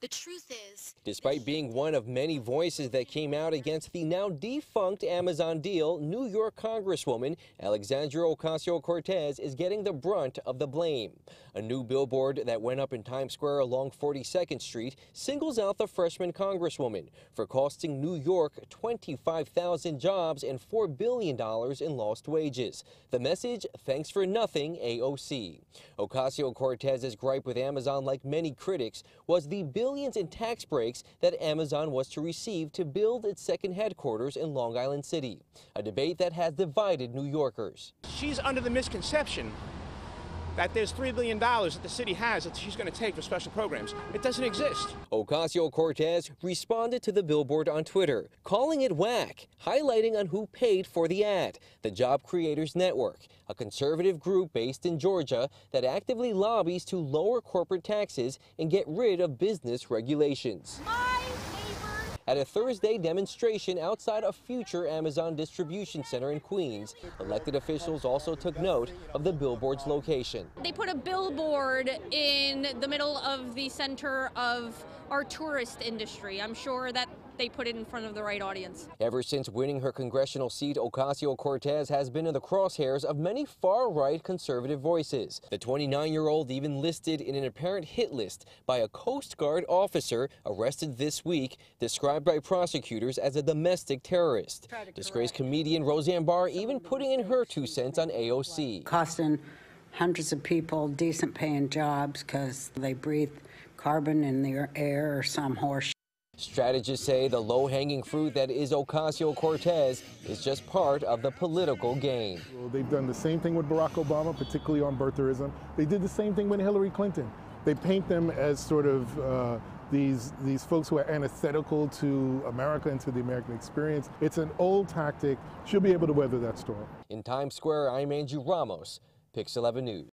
The truth is, despite being one of many voices that came out against the now defunct Amazon deal, New York Congresswoman Alexandria Ocasio-Cortez is getting the brunt of the blame. A new billboard that went up in Times Square along 42nd Street singles out the freshman congresswoman for costing New York 25,000 jobs and $4 billion in lost wages. The message, thanks for nothing, AOC. Ocasio-Cortez's gripe with Amazon, like many critics, was the billions in tax breaks that Amazon was to receive to build its second headquarters in Long Island City, a debate that has divided New Yorkers. She's under the misconception that there's $3 billion that the city has that she's going to take for special programs. It doesn't exist. Ocasio-Cortez responded to the billboard on Twitter, calling it whack, highlighting on who paid for the ad, the Job Creators Network, a conservative group based in Georgia that actively lobbies to lower corporate taxes and get rid of business regulations. At a Thursday demonstration outside a future Amazon distribution center in Queens, elected officials also took note of the billboard's location. They put a billboard in the middle of the center of our tourist industry. I'm sure that they put it in front of the right audience. Ever since winning her congressional seat, Ocasio-Cortez has been in the crosshairs of many far-right conservative voices. The 29-year-old even listed in an apparent hit list by a Coast Guard officer arrested this week, described by prosecutors as a domestic terrorist. Disgraced comedian Roseanne Barr even putting in her 2 cents on AOC. Costing hundreds of people decent paying jobs because they breathe carbon in the air or some horse. Strategists say the low-hanging fruit that is Ocasio-Cortez is just part of the political game. Well, they've done the same thing with Barack Obama, particularly on birtherism. They did the same thing with Hillary Clinton. They paint them as sort of these folks who are antithetical to America and to the American experience. It's an old tactic. She'll be able to weather that storm. In Times Square, I'm Andrew Ramos, Pix 11 News.